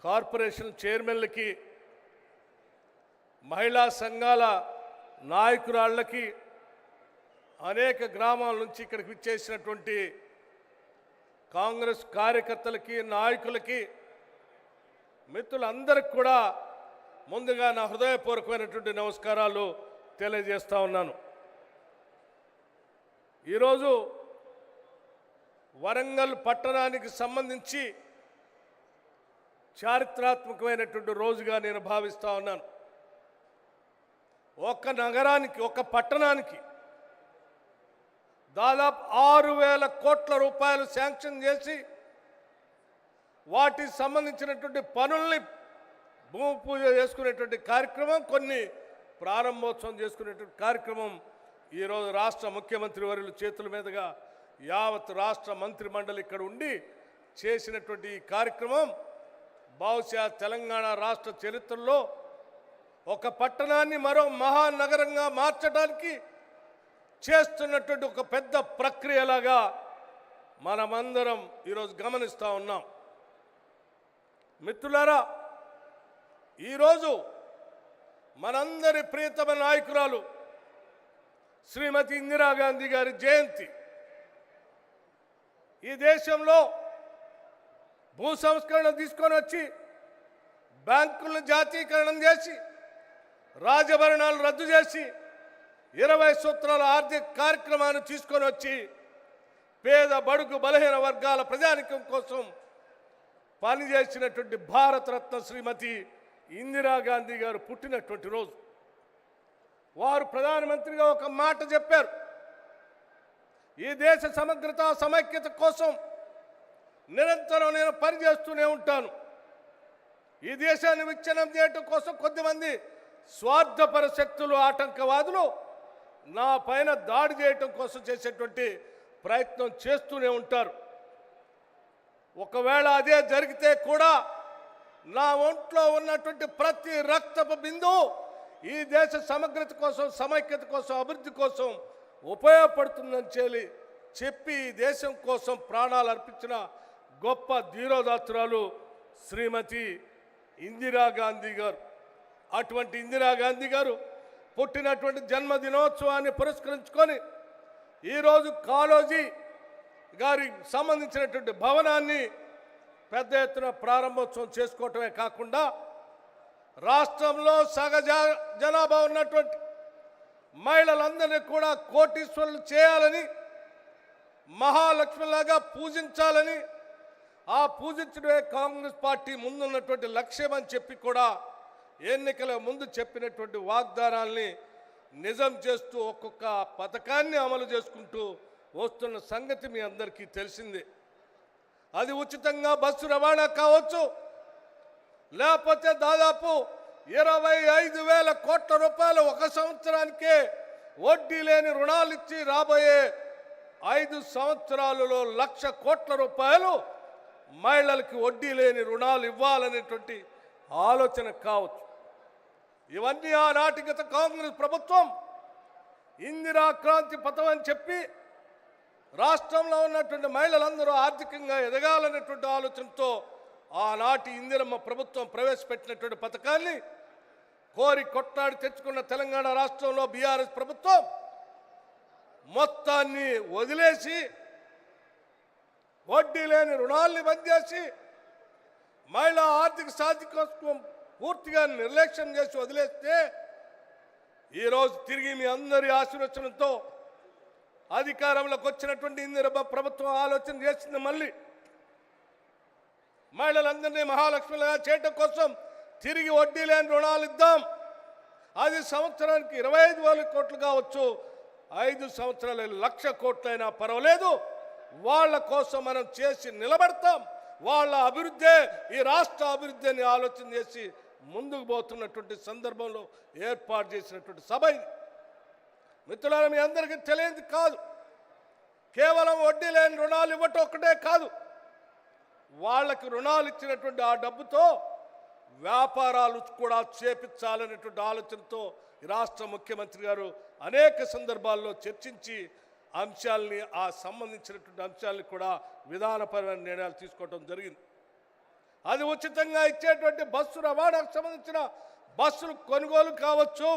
Corporation చైర్మన్లకి, మహిళా సంఘాల నాయకురాళ్ళకి, అనేక గ్రామాల నుంచి ఇక్కడికి విచ్చేసినటువంటి కాంగ్రెస్ కార్యకర్తలకి, నాయకులకి, మిత్రులందరికీ కూడా ముందుగా నా హృదయపూర్వకమైనటువంటి నమస్కారాలు తెలియజేస్తా ఉన్నాను. ఈరోజు వరంగల్ పట్టణానికి సంబంధించి చారిత్రాత్మకమైనటువంటి రోజుగా నేను భావిస్తా ఉన్నాను. ఒక నగరానికి, ఒక పట్టణానికి దాదాపు 6,000 కోట్ల రూపాయలు శాంక్షన్ చేసి వాటికి సంబంధించినటువంటి పనుల్ని భూమి పూజ చేసుకునేటువంటి కార్యక్రమం, కొన్ని ప్రారంభోత్సవం చేసుకునేటువంటి కార్యక్రమం ఈరోజు రాష్ట్ర ముఖ్యమంత్రి వర్యుల చేతుల మీదుగా యావత్ రాష్ట్ర మంత్రి మండలి ఇక్కడ ఉండి చేసినటువంటి ఈ కార్యక్రమం బహుశా తెలంగాణ రాష్ట్ర చరిత్రలో ఒక పట్టణాన్ని మరో మహానగరంగా మార్చడానికి చేస్తున్నటువంటి ఒక పెద్ద ప్రక్రియలాగా మనమందరం ఈరోజు గమనిస్తూ ఉన్నాం. మిత్రులారా, ఈరోజు మనందరి ప్రియతమ నాయకురాలు శ్రీమతి ఇందిరాగాంధీ గారి జయంతి. ఈ దేశంలో భూ సంస్కరణ తీసుకొని వచ్చి బ్యాంకులను జాతీయకరణం చేసి రాజభరణాలు రద్దు చేసి 20 సూత్రాల ఆర్థిక కార్యక్రమాన్ని తీసుకొని వచ్చి పేద బడుగు బలహీన వర్గాల ప్రజానికం కోసం పనిచేసినటువంటి భారతరత్న శ్రీమతి ఇందిరాగాంధీ గారు పుట్టినటువంటి రోజు. వారు ప్రధానమంత్రిగా ఒక మాట చెప్పారు, ఈ దేశ సమగ్రత సమైక్యత కోసం నిరంతరం నేను పనిచేస్తూనే ఉంటాను. ఈ దేశాన్ని విచ్ఛిన్నం చేయడం కోసం కొద్దిమంది స్వార్థపర శక్తులు, ఆటంకవాదులు నా పైన దాడి చేయటం కోసం చేసేటువంటి ప్రయత్నం చేస్తూనే ఉంటారు. ఒకవేళ అదే జరిగితే కూడా నా ఒంట్లో ఉన్నటువంటి ప్రతి రక్తపు బిందువు ఈ దేశ సమగ్రత కోసం, సమైక్యత కోసం, అభివృద్ధి కోసం ఉపయోగపడుతుందని చెప్పి ఈ దేశం కోసం ప్రాణాలు అర్పించిన గొప్ప ధీరోదాత్తురాలు శ్రీమతి ఇందిరాగాంధీ గారు. అటువంటి ఇందిరాగాంధీ గారు పుట్టినటువంటి జన్మదినోత్సవాన్ని పురస్కరించుకొని ఈరోజు కాళోజీ గారికి సంబంధించినటువంటి భవనాన్ని పెద్ద ఎత్తున ప్రారంభోత్సవం చేసుకోవటమే కాకుండా రాష్ట్రంలో సగజ జనాభా ఉన్నటువంటి మహిళలందరినీ కూడా కోటీశ్వరులు చేయాలని, మహాలక్ష్మిలాగా పూజించాలని, ఆ పూజించడమే కాంగ్రెస్ పార్టీ ముందున్నటువంటి లక్ష్యం అని చెప్పి కూడా ఎన్నికల ముందు చెప్పినటువంటి వాగ్దానాల్ని నిజం చేస్తూ ఒక్కొక్క పథకాన్ని అమలు చేసుకుంటూ వస్తున్న సంగతి మీ అందరికీ తెలిసిందే. అది ఉచితంగా బస్సు రవాణా కావచ్చు, లేకపోతే దాదాపు 25,000 కోట్ల రూపాయలు ఒక సంవత్సరానికే వడ్డీ లేని రుణాలు ఇచ్చి రాబోయే 5 సంవత్సరాలలో 1,00,000 కోట్ల రూపాయలు మహిళలకి వడ్డీ లేని రుణాలు ఇవ్వాలనేటువంటి ఆలోచన కావచ్చు. ఇవన్నీ ఆనాటి గత కాంగ్రెస్ ప్రభుత్వం ఇందిరా క్రాంతి పథకం అని చెప్పి రాష్ట్రంలో ఉన్నటువంటి మహిళలందరూ ఆర్థికంగా ఎదగాలనేటువంటి ఆలోచనతో ఆనాటి ఇందిరమ్మ ప్రభుత్వం ప్రవేశపెట్టినటువంటి పథకాన్ని కోరి కొట్లాడి తెచ్చుకున్న తెలంగాణ రాష్ట్రంలో బీఆర్ఎస్ ప్రభుత్వం మొత్తాన్ని వదిలేసి వడ్డీ లేని రుణాల్ని బంద్ చేసి మహిళా ఆర్థిక సాధికారత్వం పూర్తిగా నిర్లక్ష్యం చేసి వదిలేస్తే ఈరోజు తిరిగి మీ అందరి ఆశీర్వచనంతో అధికారంలోకి వచ్చినటువంటి ఇందిరమ్మ ప్రభుత్వం ఆలోచన చేసింది. మళ్ళీ మహిళలందరినీ మహాలక్ష్మిగా చేయటం కోసం తిరిగి వడ్డీ లేని రుణాలు ఇద్దాం. అది సంవత్సరానికి 25,000 కోట్లు కావచ్చు, 5 సంవత్సరాలు 1,00,000 కోట్లైనా పర్వాలేదు, వాళ్ళ కోసం మనం చేసి నిలబడతాం. వాళ్ళ అభివృద్ధే ఈ రాష్ట్ర అభివృద్ధి అని ఆలోచన చేసి ముందుకు పోతున్నటువంటి సందర్భంలో ఏర్పాటు చేసినటువంటి సభ ఇది. మిత్రులారా, మీ అందరికీ తెలియదు కాదు, కేవలం వడ్డీ లేని రుణాలు ఇవ్వటం ఒక్కటే కాదు, వాళ్ళకి రుణాలు ఇచ్చినటువంటి ఆ డబ్బుతో వ్యాపారాలు కూడా చేపించాలనేటువంటి ఆలోచనతో రాష్ట్ర ముఖ్యమంత్రి గారు అనేక సందర్భాల్లో చర్చించి అంశాలని, ఆ సంబంధించినటువంటి అంశాలని కూడా విధానపరమైన నిర్ణయాలు తీసుకోవడం జరిగింది. అది ఉచితంగా ఇచ్చేటువంటి బస్సు రవాణాకు సంబంధించిన బస్సులు కొనుగోలు కావచ్చు,